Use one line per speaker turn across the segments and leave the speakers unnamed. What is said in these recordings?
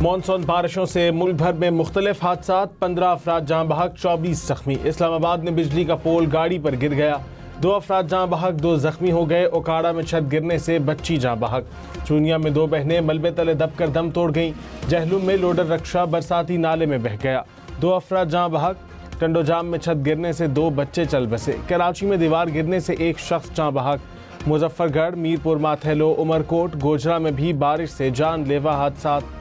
Monsoon बारिशों से मुल्क भर में मुख्तलिफ हादसात, 15 अफराद जहाँ बहक, 24 जख्मी। इस्लामाबाद में बिजली का पोल गाड़ी पर गिर गया, 2 अफराद जहाँ बहक, 2 जख्मी हो गए। ओकाड़ा में छत गिरने से बच्ची जहाँ बहक। चूनिया में 2 बहनें मलबे तले दबकर दम तोड़ गईं। जहलुम में लोडर रक्षा बरसाती नाले में बह गया, 2 अफराद जहाँ बहक। टंडोजाम में छत गिरने से 2 बच्चे चल बसे। कराची में दीवार गिरने से 1 शख्स जहाँ बहक। मुजफ्फरगढ़, मीरपुर माथेलो, उमरकोट, गोजरा में भी बारिश से जानलेवा हादसात।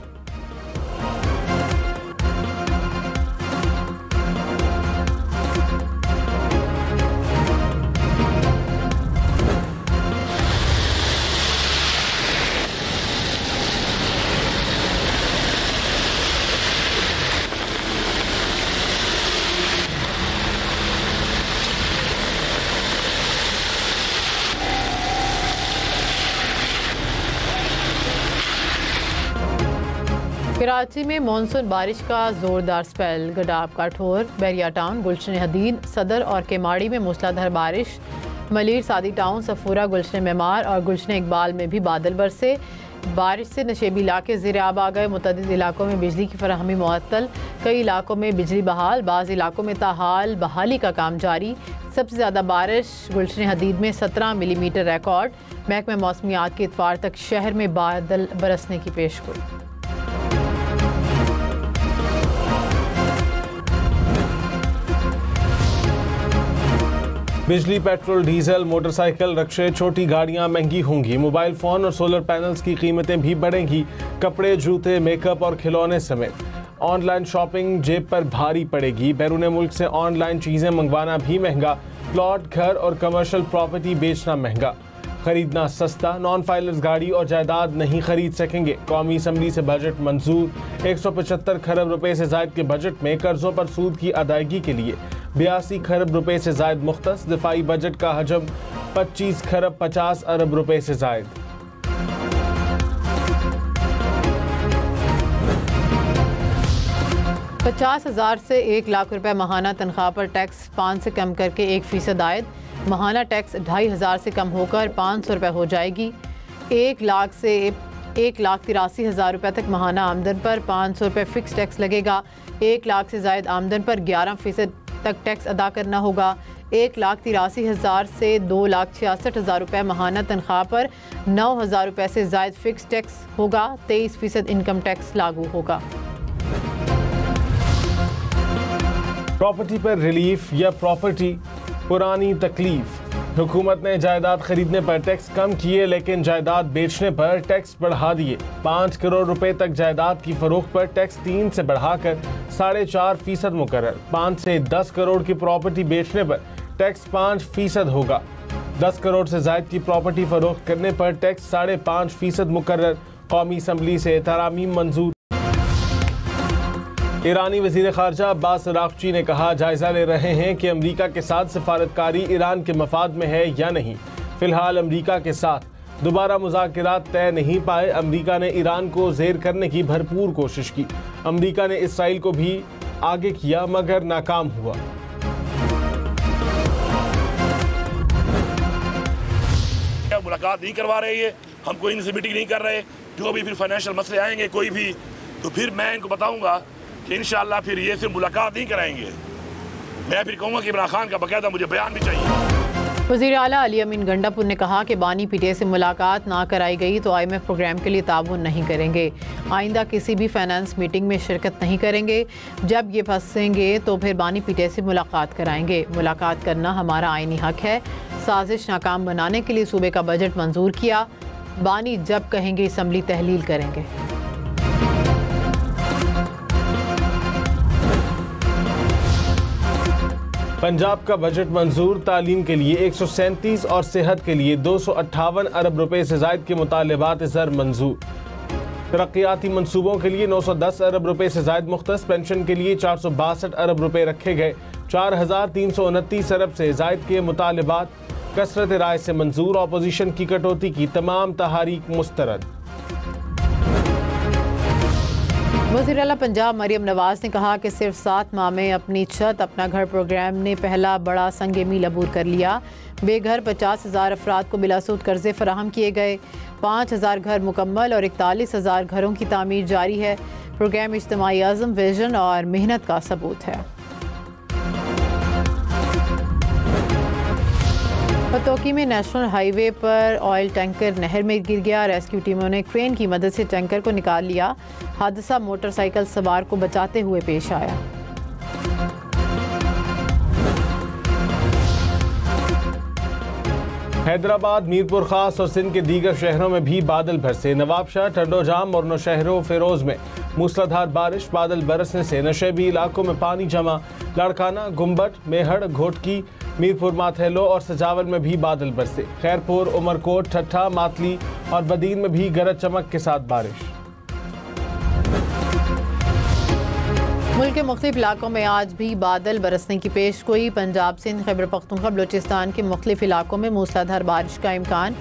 कराची में मानसून बारिश का जोरदार स्पेल। गडाब का ठोर, बैरिया टाउन, गुलशन हदीद, सदर और केमाड़ी में मूसलाधार बारिश। मलिर, सादी टाउन, सफूरा, गुलशन मेमार और गुलशन इकबाल में भी बादल बरसे। बारिश से नशेबी इलाके ज़ेर आब आ गए। मुतअद्दिद इलाकों में बिजली की फराहमी मुअत्तल, कई इलाकों में बिजली बहाल, बाज़ इलाकों में ताहाल बहाली का काम जारी। सबसे ज़्यादा बारिश गुलशन हदीद में 17 मिलीमीटर रिकॉर्ड। महकमा मौसमियात के इतवार तक शहर में बादल बरसने की पेशगोई।
बिजली, पेट्रोल, डीजल, मोटरसाइकिल, रक्शे, छोटी गाड़ियां महंगी होंगी। मोबाइल फ़ोन और सोलर पैनल्स की कीमतें भी बढ़ेंगी। कपड़े, जूते, मेकअप और खिलौने समेत ऑनलाइन शॉपिंग जेब पर भारी पड़ेगी। बैरून मुल्क से ऑनलाइन चीज़ें मंगवाना भी महंगा। प्लॉट, घर और कमर्शियल प्रॉपर्टी बेचना महंगा। खरीदना सस्ता। नॉन फाइलर्स गाड़ी और जायदाद नहीं खरीद सकेंगे। कौमी असम्बली से बजट मंजूर। 175 खरब रुपए से जायद के बजट में कर्जों पर सूद की अदायगी के लिए 82 खरब रुपए से जायद मुख्तस। दिफाई बजट का हजम 25 खरब 50 अरब रुपए से जायद।
$50,000 से 1 लाख रुपए माहाना तनख्वाह पर टैक्स 5 से कम करके 1% आयद। माहाना टैक्स 2,500 से कम होकर 500 रुपए हो जाएगी। 1 लाख से 1,83,000 रुपए तक माहाना आमदन पर 500 रुपए फिक्स टैक्स लगेगा। 1 लाख से जायद आमदन पर 11% तक टैक्स अदा करना होगा। 1,83,000 से 2,66,000 रुपए माहाना तनख्वाह पर 9,000 रुपए से जायद फिक्स टैक्स होगा। 23% इनकम टैक्स लागू होगा।
प्रॉपर्टी पर रिलीफ या प्रॉपर्टी पुरानी तकलीफ। हुकूमत ने जायदाद खरीदने पर टैक्स कम किए, लेकिन जायदाद बेचने पर टैक्स बढ़ा दिए। 5 करोड़ रुपए तक जायदाद की फरोख्त पर टैक्स 3 से बढ़ाकर 4.5% मुकर्रर। 5 से 10 करोड़ की प्रॉपर्टी बेचने पर टैक्स 5% होगा। 10 करोड़ से जायद की प्रॉपर्टी फरोख्त करने पर टैक्स 5.5% मुकर्रर। कौमी असम्बली से तरामीम मंजूर। ईरानी वज़ीर ख़ारजा अब्बास अराग़ची ने कहा, जायज़ा ले रहे हैं कि अमरीका के साथ सफारतकारी ईरान के मफाद में है या नहीं। फ़िलहाल अमरीका के साथ दोबारा मुज़ाकरात तय नहीं पाए। अमरीका ने ईरान को ज़ेर करने की भरपूर कोशिश की। अमरीका ने इसराइल को भी आगे किया मगर नाकाम हुआ।
मुलाकात नहीं करवा रही है, हम कोई इनसे मीटिंग नहीं कर रहे। जो भी फिर फाइनेंशियल मसले आएंगे कोई भी, तो फिर मैं इनको बताऊंगा कि इंशाअल्लाह फिर ये सिर्फ मुलाकात नहीं कराएंगे। मैं फिर कहूँगा कि इमरान खान का बाकायदा मुझे बयान भी चाहिए।
वज़ीर आला अली अमीन गंडापुर ने कहा कि बानी पीटीए से मुलाकात ना कराई गई तो IMF प्रोग्राम के लिए ताउन नहीं करेंगे। आइंदा किसी भी फाइनेंस मीटिंग में शिरकत नहीं करेंगे। जब ये फंसेंगे तो फिर बानी पीटीए से मुलाकात कराएंगे। मुलाकात करना हमारा आईनी हक है। साजिश नाकाम बनाने के लिए सूबे का बजट मंजूर किया। बानी जब कहेंगे असम्बली तहलील करेंगे।
पंजाब का बजट मंजूर। तालीम के लिए 137 और सेहत के लिए 258 अरब रुपए से जायद के मुतालबात ज़र मंजूर। तरक्याती मंसूबों के लिए 910 अरब रुपए से जायद मुख्तस। पेंशन के लिए 462 अरब रुपए रखे गए। 4,329 अरब से जायद के मुतालबात कसरत राय से मंजूर। अपोजिशन की कटौती की तमाम तहारीक मुस्तरद।
वज़ीर आला पंजाब मरियम नवाज ने कहा कि सिर्फ 7 माह में अपनी छत अपना घर प्रोग्राम ने पहला बड़ा संग मील अबूर कर लिया। बेघर 50,000 अफराद को बिलासूद कर्जे फराहम किए गए। 5,000 घर मुकम्मल और 41,000 घरों की तामीर जारी है। प्रोग्राम इज्तिमाई अज़्म, विजन और मेहनत का सबूत है। पतोकी में नेशनल हाईवे पर ऑयल टैंकर नहर में गिर गया। रेस्क्यू टीमों ने क्रेन की मदद से टैंकर को निकाल लिया। हादसा मोटरसाइकिल सवार को बचाते हुए पेश आया।
हैदराबाद, मीरपुर खास और सिंध के दीगर शहरों में भी बादल बरसे। नवाबशाह, टंडोजाम और नौशहरों फिरोज में मूसलाधार बारिश। बादल बरसने से नशेबी इलाकों में पानी जमा। लाड़काना, गुम्बट, मेहड़, घोटकी, मीरपुर माथेलो और सजावल में भी बादल बरसे। खैरपुर, उमरकोट, ठट्ठा, मातली और बदीन में भी गरज चमक के साथ बारिश।
मुल्क के मुख्तलिफ इलाकों में आज भी बादल बरसने की पेशगोई। पंजाब, सिंध, खैबर पख्तूनख्वा, बलूचिस्तान के मुख्तलिफ इलाकों में मूसलाधार बारिश का इम्कान।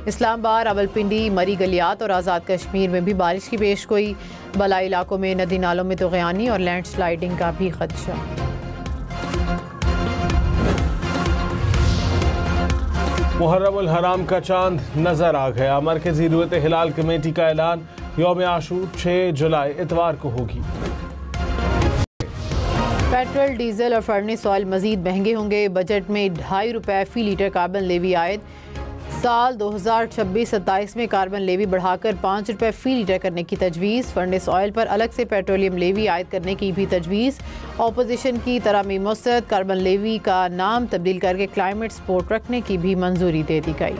इस्लामाबाद, रावलपिंडी, मरी गलियात और आज़ाद कश्मीर में भी बारिश की पेशगोई। बलाई इलाकों में नदी नालों में तुग़यानी और लैंड स्लाइडिंग का भी खदशा।
मुहर्रम उल हराम का चांद नजर आ गया। मरकजी रूयत हिलाल कमेटी का ऐलान, यौम आशूर 6 जुलाई इतवार को होगी।
पेट्रोल, डीजल और फर्नेस ऑयल मजीद महंगे होंगे। बजट में ₹2.5 फी लीटर कार्बन लेवी आयद। साल 2026-27 में कार्बन लेवी बढ़ाकर ₹5 फी लीटर करने की तजवीज़। फर्नेस ऑयल पर अलग से पेट्रोलियम लेवी आयद करने की भी तजवीज़। ऑपोजिशन की तरमीम मुस्तरद। कार्बन लेवी का नाम तब्दील करके क्लाइमेट सपोर्ट रखने की भी मंजूरी दे दी गई।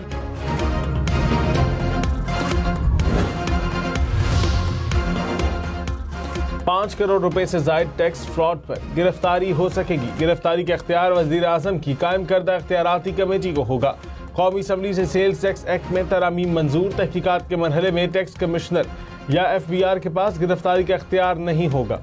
₹5 करोड़ से जायद टैक्स फ्रॉड पर गिरफ्तारी हो सकेगी। गिरफ्तारी का इख्तियार वज़ीर आज़म की कायम करदा इख्तियाराती कमेटी को होगा। कौमी असम्बली से सेल्स टैक्स एक्ट में तरामीम मंजूर। तहकीकात के मरहले में टैक्स कमिश्नर या FBR के पास गिरफ्तारी का इख्तियार नहीं होगा।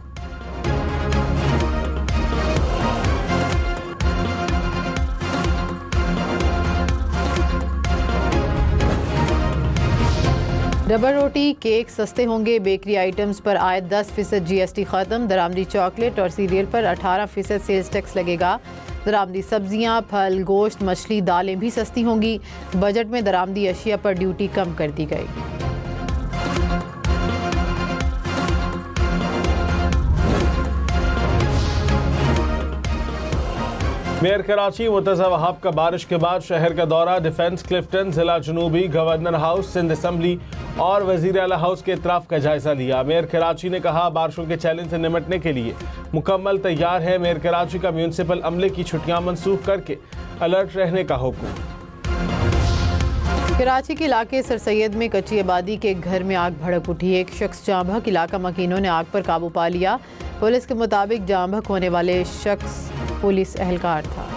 डबल रोटी, केक सस्ते होंगे। बेकरी आइटम्स पर आयद 10% GST खत्म। दरामदी चॉकलेट और सीरियल पर 18% सेल्स टैक्स लगेगा। दरामदी सब्जियां, फल, गोश्त, मछली, दालें भी सस्ती होंगी। बजट में दरामदी अशिया पर ड्यूटी कम कर दी गई।
मेयर कराची मुर्तज़ा वहाब का बारिश के बाद शहर का दौरा। डिफेंस, क्लिफ्टन, जिला जनूबी, गवर्नर हाउस, सिंध असम्बली और वज़ीर आला हाउस के इतराफ़ का जायजा लिया। मेयर कराची ने कहा, बारिशों के चैलेंज से निपटने के लिए मुकम्मल तैयार है। मेयर कराची का म्यूनसिपल अमले की छुट्टियां मनसूख करके अलर्ट रहने का हुक्म।
कराची के इलाके सर सैयद में कच्ची आबादी के घर में आग भड़क उठी। एक शख्स जाँ बहक, इलाका मकीनों ने आग पर काबू पा लिया। पुलिस के मुताबिक जाँ बहक होने वाले शख्स पुलिस एहलकार था।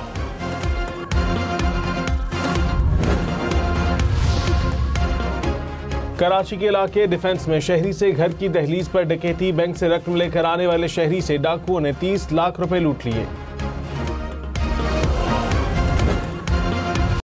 कराची के इलाके डिफेंस में शहरी से घर की दहलीज पर डकैती। बैंक से रकम लेकर आने वाले शहरी से डाकुओं ने 30 लाख रुपए लूट लिए।